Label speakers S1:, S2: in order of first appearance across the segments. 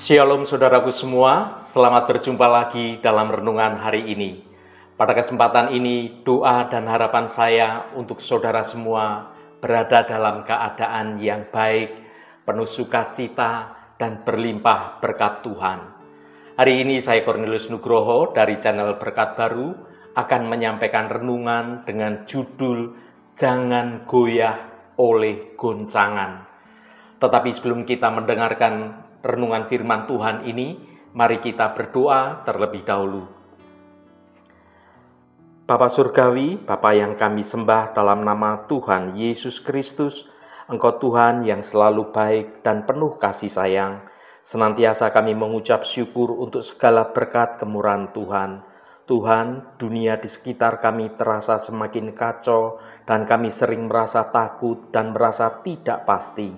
S1: Shalom saudaraku semua, selamat berjumpa lagi dalam renungan hari ini. Pada kesempatan ini, doa dan harapan saya untuk saudara semua berada dalam keadaan yang baik, penuh sukacita, dan berlimpah berkat Tuhan. Hari ini saya Cornelius Nugroho dari channel Berkat Baru akan menyampaikan renungan dengan judul Jangan Goyah oleh Goncangan. Tetapi sebelum kita mendengarkan renungan firman Tuhan ini, mari kita berdoa terlebih dahulu. Bapa Surgawi, Bapa yang kami sembah dalam nama Tuhan Yesus Kristus, Engkau Tuhan yang selalu baik dan penuh kasih sayang. Senantiasa kami mengucap syukur untuk segala berkat kemurahan Tuhan. Tuhan, dunia di sekitar kami terasa semakin kacau dan kami sering merasa takut dan merasa tidak pasti.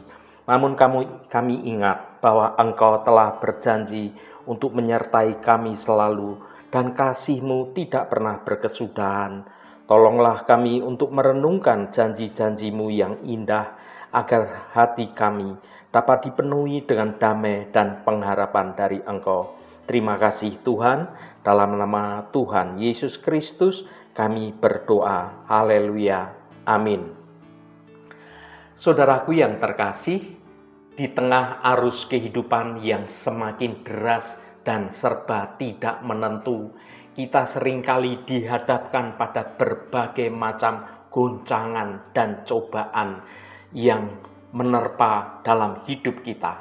S1: Namun kami ingat bahwa Engkau telah berjanji untuk menyertai kami selalu dan kasih-Mu tidak pernah berkesudahan. Tolonglah kami untuk merenungkan janji-janji-Mu yang indah agar hati kami dapat dipenuhi dengan damai dan pengharapan dari Engkau. Terima kasih Tuhan, dalam nama Tuhan Yesus Kristus kami berdoa. Haleluya. Amin. Saudaraku yang terkasih, di tengah arus kehidupan yang semakin deras dan serba tidak menentu, kita seringkali dihadapkan pada berbagai macam goncangan dan cobaan yang menerpa dalam hidup kita.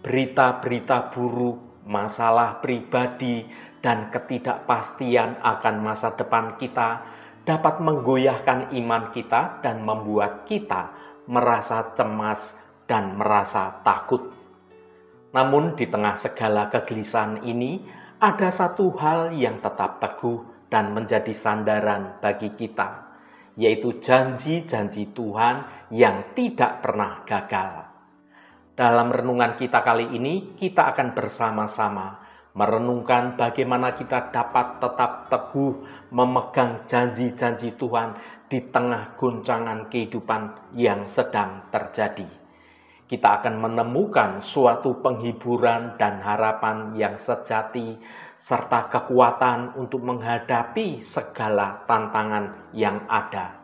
S1: Berita-berita buruk, masalah pribadi, dan ketidakpastian akan masa depan kita dapat menggoyahkan iman kita dan membuat kita merasa cemas dan merasa takut. Namun di tengah segala kegelisahan ini, ada satu hal yang tetap teguh dan menjadi sandaran bagi kita, yaitu janji-janji Tuhan yang tidak pernah gagal. Dalam renungan kita kali ini, kita akan bersama-sama merenungkan bagaimana kita dapat tetap teguh memegang janji-janji Tuhan di tengah goncangan kehidupan yang sedang terjadi. Kita akan menemukan suatu penghiburan dan harapan yang sejati, serta kekuatan untuk menghadapi segala tantangan yang ada.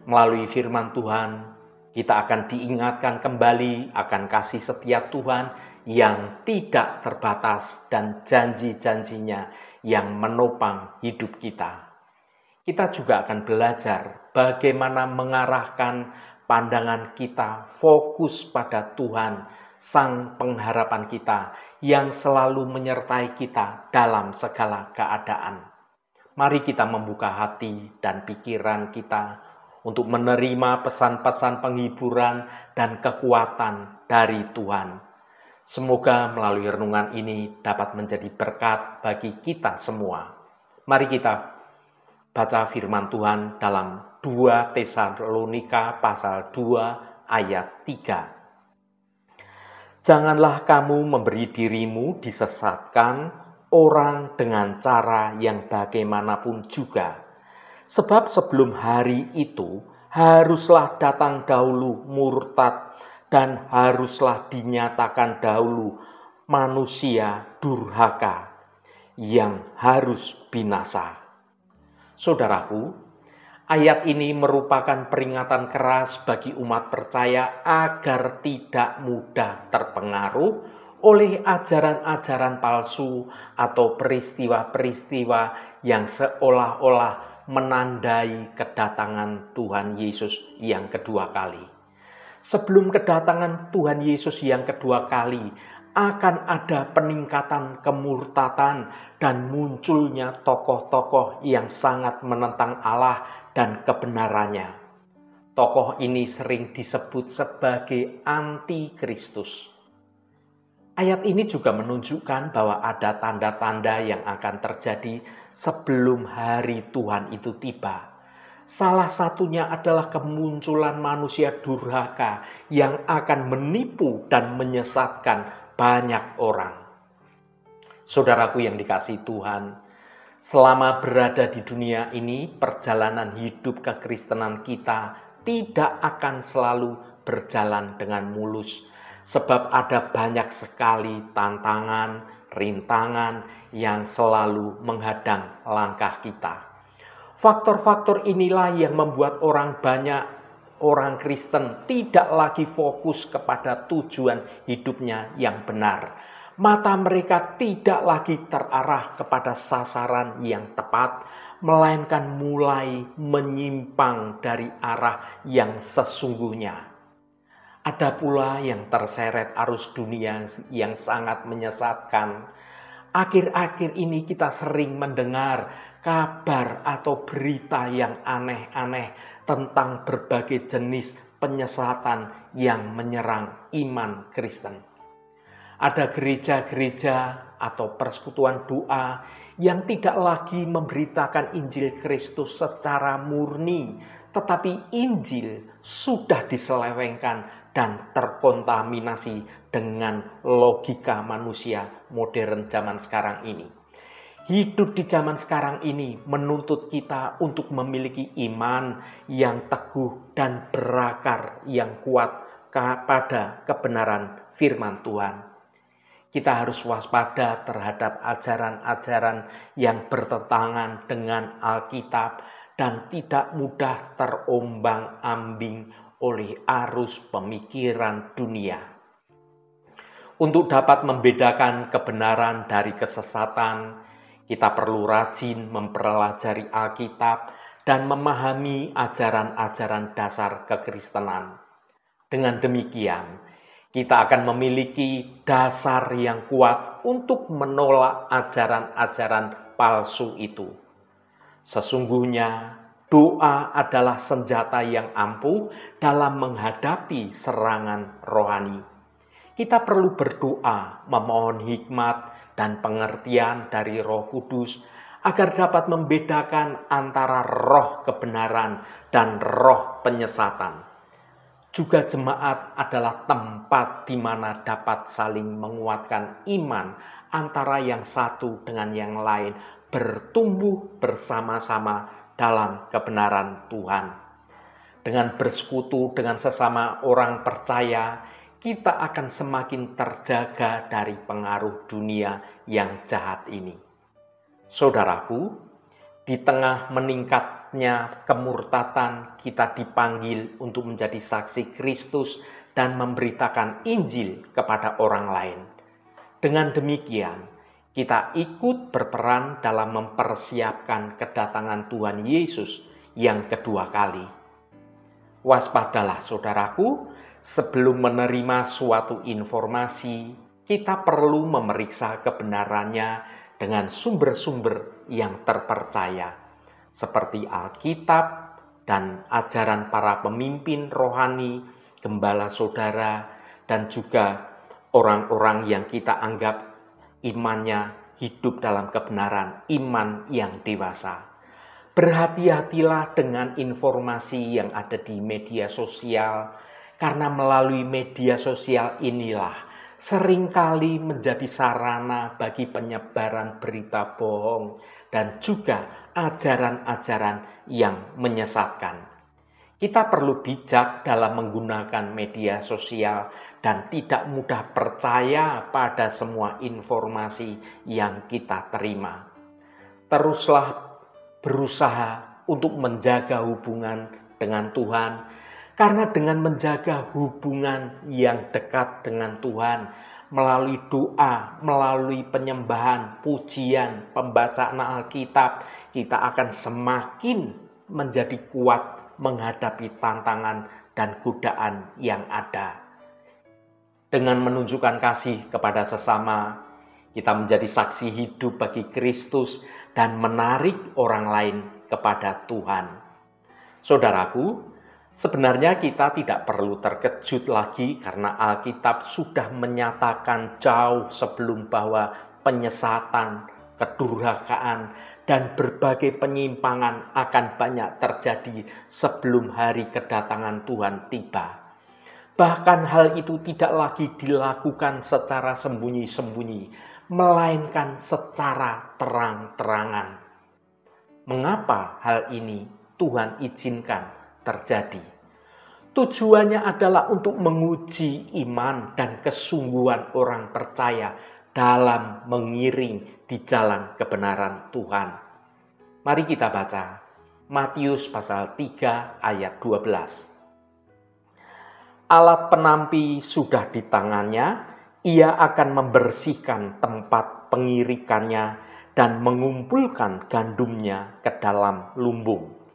S1: Melalui firman Tuhan, kita akan diingatkan kembali akan kasih setia Tuhan yang tidak terbatas dan janji-janjinya yang menopang hidup kita. Kita juga akan belajar bagaimana mengarahkan pandangan kita fokus pada Tuhan, Sang Pengharapan kita yang selalu menyertai kita dalam segala keadaan. Mari kita membuka hati dan pikiran kita untuk menerima pesan-pesan penghiburan dan kekuatan dari Tuhan. Semoga melalui renungan ini dapat menjadi berkat bagi kita semua. Mari kita baca firman Tuhan dalam 2 Tesalonika pasal 2 ayat 3. Janganlah kamu memberi dirimu disesatkan orang dengan cara yang bagaimanapun juga. Sebab sebelum hari itu haruslah datang dahulu murtad dan haruslah dinyatakan dahulu manusia durhaka yang harus binasa. Saudaraku, ayat ini merupakan peringatan keras bagi umat percaya agar tidak mudah terpengaruh oleh ajaran-ajaran palsu atau peristiwa-peristiwa yang seolah-olah menandai kedatangan Tuhan Yesus yang kedua kali. Sebelum kedatangan Tuhan Yesus yang kedua kali, akan ada peningkatan kemurtatan dan munculnya tokoh-tokoh yang sangat menentang Allah dan kebenarannya. Tokoh ini sering disebut sebagai anti-Kristus. Ayat ini juga menunjukkan bahwa ada tanda-tanda yang akan terjadi sebelum hari Tuhan itu tiba. Salah satunya adalah kemunculan manusia durhaka yang akan menipu dan menyesatkan banyak orang. Saudaraku yang dikasihi Tuhan, selama berada di dunia ini, perjalanan hidup kekristenan kita tidak akan selalu berjalan dengan mulus. sebab ada banyak sekali tantangan, rintangan yang selalu menghadang langkah kita. Faktor-faktor inilah yang membuat orang Kristen tidak lagi fokus kepada tujuan hidupnya yang benar. Mata mereka tidak lagi terarah kepada sasaran yang tepat, melainkan mulai menyimpang dari arah yang sesungguhnya. Ada pula yang terseret arus dunia yang sangat menyesatkan. Akhir-akhir ini kita sering mendengar kabar atau berita yang aneh-aneh tentang berbagai jenis penyesatan yang menyerang iman Kristen. Ada gereja-gereja atau persekutuan doa yang tidak lagi memberitakan Injil Kristus secara murni, tetapi Injil sudah diselewengkan dan terkontaminasi dengan logika manusia modern zaman sekarang ini. Hidup di zaman sekarang ini menuntut kita untuk memiliki iman yang teguh dan berakar yang kuat kepada kebenaran firman Tuhan. Kita harus waspada terhadap ajaran-ajaran yang bertentangan dengan Alkitab dan tidak mudah terombang-ambing oleh arus pemikiran dunia. Untuk dapat membedakan kebenaran dari kesesatan, kita perlu rajin mempelajari Alkitab dan memahami ajaran-ajaran dasar kekristenan. Dengan demikian, kita akan memiliki dasar yang kuat untuk menolak ajaran-ajaran palsu itu. Sesungguhnya, doa adalah senjata yang ampuh dalam menghadapi serangan rohani. Kita perlu berdoa, memohon hikmat dan pengertian dari Roh Kudus agar dapat membedakan antara roh kebenaran dan roh penyesatan. Juga jemaat adalah tempat di mana dapat saling menguatkan iman antara yang satu dengan yang lain, bertumbuh bersama-sama dalam kebenaran Tuhan. Dengan bersekutu dengan sesama orang percaya, kita akan semakin terjaga dari pengaruh dunia yang jahat ini. Saudaraku, di tengah meningkatnya kemurtatan, kita dipanggil untuk menjadi saksi Kristus dan memberitakan Injil kepada orang lain. Dengan demikian, kita ikut berperan dalam mempersiapkan kedatangan Tuhan Yesus yang kedua kali. Waspadalah saudaraku, sebelum menerima suatu informasi, kita perlu memeriksa kebenarannya dengan sumber-sumber yang terpercaya, seperti Alkitab dan ajaran para pemimpin rohani, gembala saudara, dan juga orang-orang yang kita anggap imannya hidup dalam kebenaran, iman yang dewasa. Berhati-hatilah dengan informasi yang ada di media sosial, karena melalui media sosial inilah seringkali menjadi sarana bagi penyebaran berita bohong dan juga ajaran-ajaran yang menyesatkan. Kita perlu bijak dalam menggunakan media sosial dan tidak mudah percaya pada semua informasi yang kita terima. Teruslah berusaha untuk menjaga hubungan dengan Tuhan, karena dengan menjaga hubungan yang dekat dengan Tuhan, melalui doa, melalui penyembahan, pujian, pembacaan Alkitab, kita akan semakin menjadi kuat menghadapi tantangan dan godaan yang ada. Dengan menunjukkan kasih kepada sesama, kita menjadi saksi hidup bagi Kristus dan menarik orang lain kepada Tuhan. Saudaraku, sebenarnya kita tidak perlu terkejut lagi karena Alkitab sudah menyatakan jauh sebelum bahwa penyesatan, kedurhakaan, dan berbagai penyimpangan akan banyak terjadi sebelum hari kedatangan Tuhan tiba. Bahkan hal itu tidak lagi dilakukan secara sembunyi-sembunyi, melainkan secara terang-terangan. Mengapa hal ini Tuhan izinkan terjadi? Tujuannya adalah untuk menguji iman dan kesungguhan orang percaya dalam mengiring di jalan kebenaran Tuhan. Mari kita baca Matius pasal 3 ayat 12. Alat penampi sudah di tangannya, ia akan membersihkan tempat pengirikannya dan mengumpulkan gandumnya ke dalam lumbung.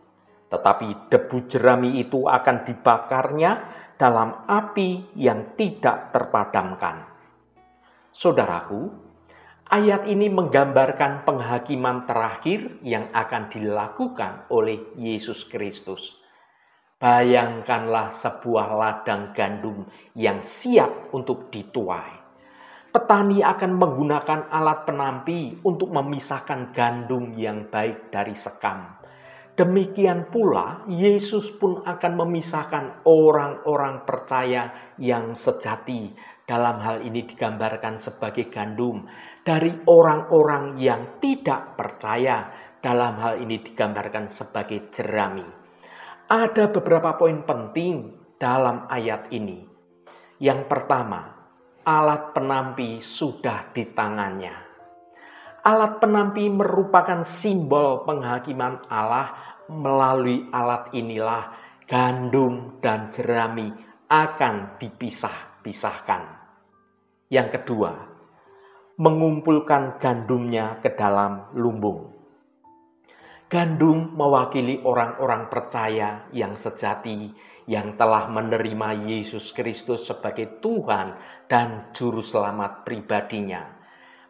S1: Tetapi debu jerami itu akan dibakarnya dalam api yang tidak terpadamkan. Saudaraku, ayat ini menggambarkan penghakiman terakhir yang akan dilakukan oleh Yesus Kristus. Bayangkanlah sebuah ladang gandum yang siap untuk dituai. Petani akan menggunakan alat penampi untuk memisahkan gandum yang baik dari sekam. Demikian pula, Yesus pun akan memisahkan orang-orang percaya yang sejati. Dalam hal ini digambarkan sebagai gandum dari orang-orang yang tidak percaya. Dalam hal ini digambarkan sebagai jerami. Ada beberapa poin penting dalam ayat ini. Yang pertama, alat penampi sudah di tangannya. Alat penampi merupakan simbol penghakiman Allah. Melalui alat inilah gandum dan jerami akan dipisah-pisahkan. Yang kedua, mengumpulkan gandumnya ke dalam lumbung. Gandum mewakili orang-orang percaya yang sejati, yang telah menerima Yesus Kristus sebagai Tuhan dan Juru Selamat pribadinya.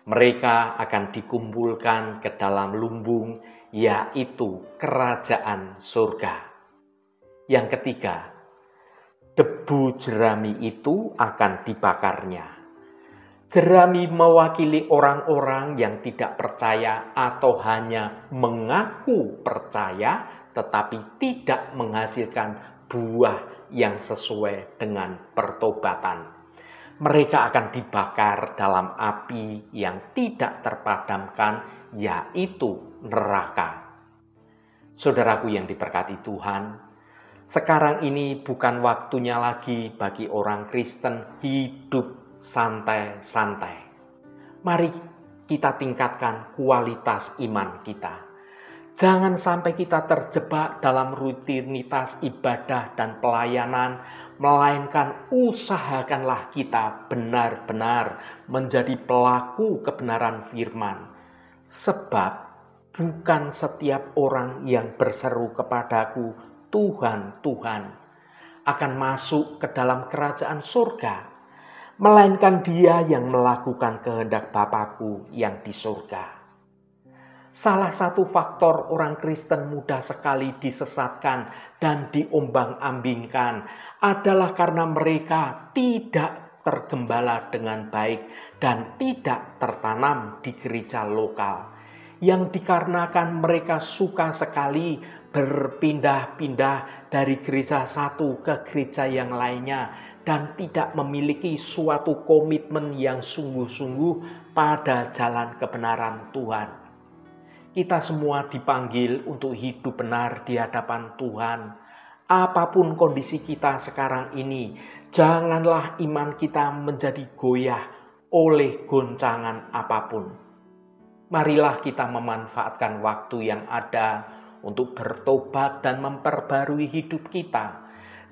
S1: Mereka akan dikumpulkan ke dalam lumbung, yaitu kerajaan surga. Yang ketiga, debu jerami itu akan dibakarnya. Jerami mewakili orang-orang yang tidak percaya atau hanya mengaku percaya, tetapi tidak menghasilkan buah yang sesuai dengan pertobatan. Mereka akan dibakar dalam api yang tidak terpadamkan, yaitu neraka. Saudaraku yang diberkati Tuhan, sekarang ini bukan waktunya lagi bagi orang Kristen hidup santai-santai. Mari kita tingkatkan kualitas iman kita. Jangan sampai kita terjebak dalam rutinitas ibadah dan pelayanan, melainkan usahakanlah kita benar-benar menjadi pelaku kebenaran firman. Sebab bukan setiap orang yang berseru kepadaku, Tuhan, Tuhan, akan masuk ke dalam kerajaan surga, melainkan dia yang melakukan kehendak Bapa-Ku yang di surga. Salah satu faktor orang Kristen mudah sekali disesatkan dan diombang-ambingkan adalah karena mereka tidak tergembala dengan baik dan tidak tertanam di gereja lokal. Yang dikarenakan mereka suka sekali berpindah-pindah dari gereja satu ke gereja yang lainnya dan tidak memiliki suatu komitmen yang sungguh-sungguh pada jalan kebenaran Tuhan. Kita semua dipanggil untuk hidup benar di hadapan Tuhan. Apapun kondisi kita sekarang ini, janganlah iman kita menjadi goyah oleh goncangan apapun. Marilah kita memanfaatkan waktu yang ada untuk bertobat dan memperbarui hidup kita.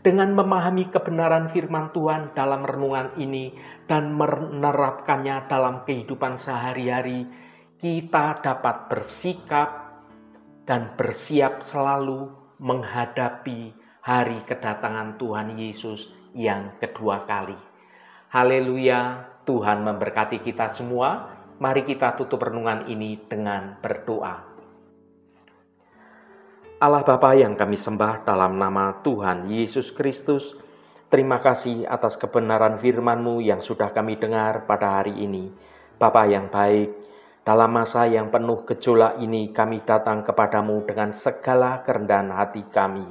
S1: Dengan memahami kebenaran firman Tuhan dalam renungan ini dan menerapkannya dalam kehidupan sehari-hari, kita dapat bersikap dan bersiap selalu menghadapi hari kedatangan Tuhan Yesus yang kedua kali. Haleluya, Tuhan memberkati kita semua. Mari kita tutup renungan ini dengan berdoa. Allah Bapa yang kami sembah dalam nama Tuhan Yesus Kristus, terima kasih atas kebenaran firman-Mu yang sudah kami dengar pada hari ini. Bapa yang baik, dalam masa yang penuh gejolak ini kami datang kepadamu dengan segala kerendahan hati kami.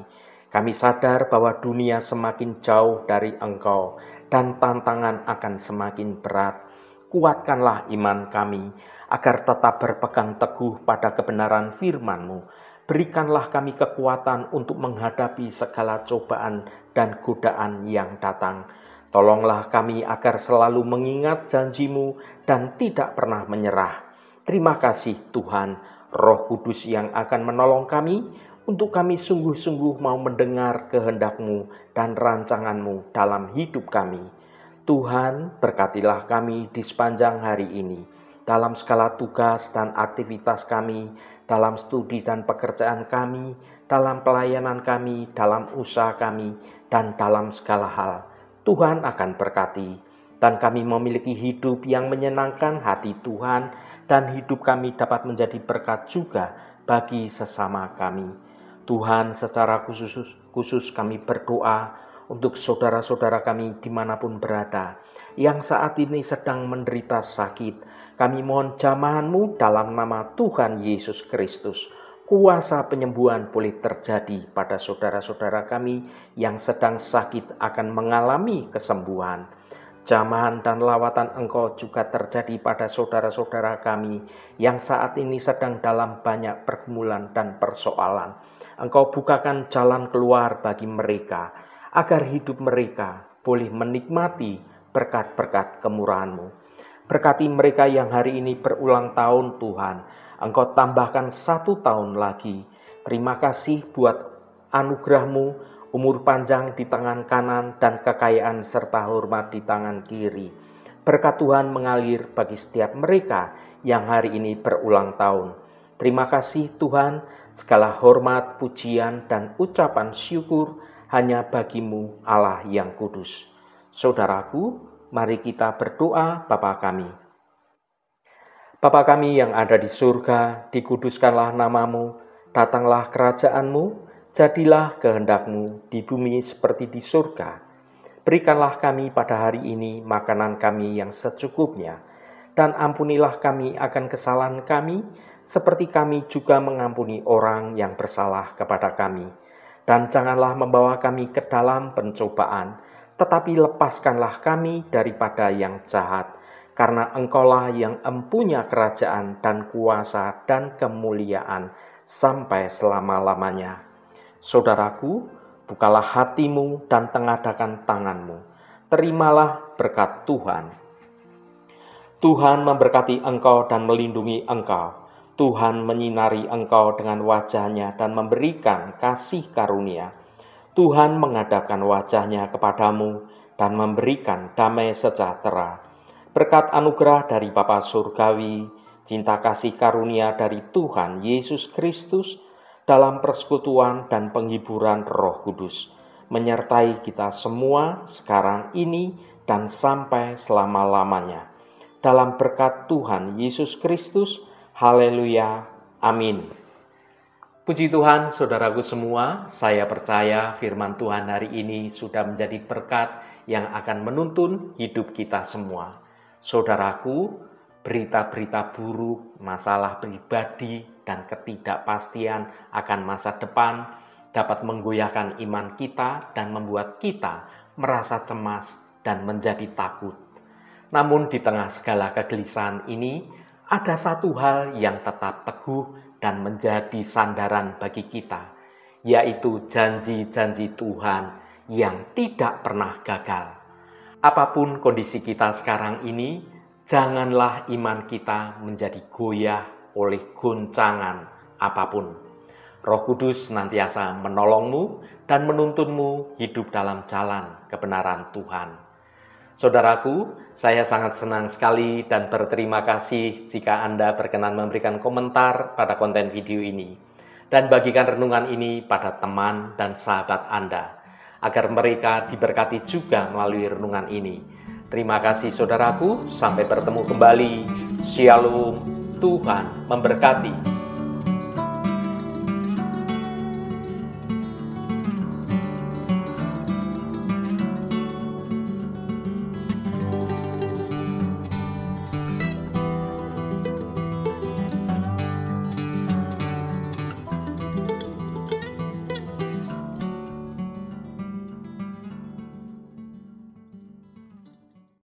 S1: Kami sadar bahwa dunia semakin jauh dari Engkau dan tantangan akan semakin berat. Kuatkanlah iman kami agar tetap berpegang teguh pada kebenaran firman-Mu. Berikanlah kami kekuatan untuk menghadapi segala cobaan dan godaan yang datang. Tolonglah kami agar selalu mengingat janji-Mu dan tidak pernah menyerah. Terima kasih Tuhan, Roh Kudus yang akan menolong kami untuk kami sungguh-sungguh mau mendengar kehendak-Mu dan rancangan-Mu dalam hidup kami. Tuhan, berkatilah kami di sepanjang hari ini, dalam segala tugas dan aktivitas kami, dalam studi dan pekerjaan kami, dalam pelayanan kami, dalam usaha kami, dan dalam segala hal. Tuhan akan berkati, dan kami memiliki hidup yang menyenangkan hati Tuhan, dan hidup kami dapat menjadi berkat juga bagi sesama kami. Tuhan, secara khusus kami berdoa untuk saudara-saudara kami dimanapun berada, yang saat ini sedang menderita sakit. Kami mohon jamahan-Mu dalam nama Tuhan Yesus Kristus. Kuasa penyembuhan boleh terjadi pada saudara-saudara kami yang sedang sakit akan mengalami kesembuhan. Jamahan dan lawatan Engkau juga terjadi pada saudara-saudara kami yang saat ini sedang dalam banyak pergumulan dan persoalan. Engkau bukakan jalan keluar bagi mereka, agar hidup mereka boleh menikmati berkat-berkat kemurahan-Mu. Berkati mereka yang hari ini berulang tahun Tuhan. Engkau tambahkan 1 tahun lagi. Terima kasih buat anugerah-Mu, umur panjang di tangan kanan dan kekayaan serta hormat di tangan kiri. Berkat Tuhan mengalir bagi setiap mereka yang hari ini berulang tahun. Terima kasih Tuhan, segala hormat, pujian, dan ucapan syukur hanya bagi-Mu Allah yang kudus. Saudaraku, mari kita berdoa Bapa kami. Bapa kami yang ada di surga, dikuduskanlah nama-Mu, datanglah kerajaan-Mu, jadilah kehendak-Mu di bumi seperti di surga. Berikanlah kami pada hari ini makanan kami yang secukupnya, dan ampunilah kami akan kesalahan kami, seperti kami juga mengampuni orang yang bersalah kepada kami. Dan janganlah membawa kami ke dalam pencobaan, tetapi lepaskanlah kami daripada yang jahat, karena Engkaulah yang empunya kerajaan dan kuasa dan kemuliaan sampai selama-lamanya. Saudaraku, bukalah hatimu dan tengadakan tanganmu. Terimalah berkat Tuhan. Tuhan memberkati engkau dan melindungi engkau. Tuhan menyinari engkau dengan wajah-Nya dan memberikan kasih karunia. Tuhan menghadapkan wajah-Nya kepadamu dan memberikan damai sejahtera. Berkat anugerah dari Bapa Surgawi, cinta kasih karunia dari Tuhan Yesus Kristus, dalam persekutuan dan penghiburan Roh Kudus, menyertai kita semua sekarang ini dan sampai selama-lamanya. Dalam berkat Tuhan Yesus Kristus, haleluya, amin. Puji Tuhan, saudaraku semua, saya percaya firman Tuhan hari ini sudah menjadi berkat yang akan menuntun hidup kita semua. Saudaraku, berita-berita buruk, masalah pribadi, dan ketidakpastian akan masa depan dapat menggoyahkan iman kita dan membuat kita merasa cemas dan menjadi takut. Namun di tengah segala kegelisahan ini, ada satu hal yang tetap teguh dan menjadi sandaran bagi kita, yaitu janji-janji Tuhan yang tidak pernah gagal. Apapun kondisi kita sekarang ini, janganlah iman kita menjadi goyah oleh goncangan apapun. Roh Kudus senantiasa menolongmu dan menuntunmu hidup dalam jalan kebenaran Tuhan. Saudaraku, saya sangat senang sekali dan berterima kasih jika Anda berkenan memberikan komentar pada konten video ini, dan bagikan renungan ini pada teman dan sahabat Anda, agar mereka diberkati juga melalui renungan ini. Terima kasih saudaraku, sampai bertemu kembali. Shalom, Tuhan memberkati.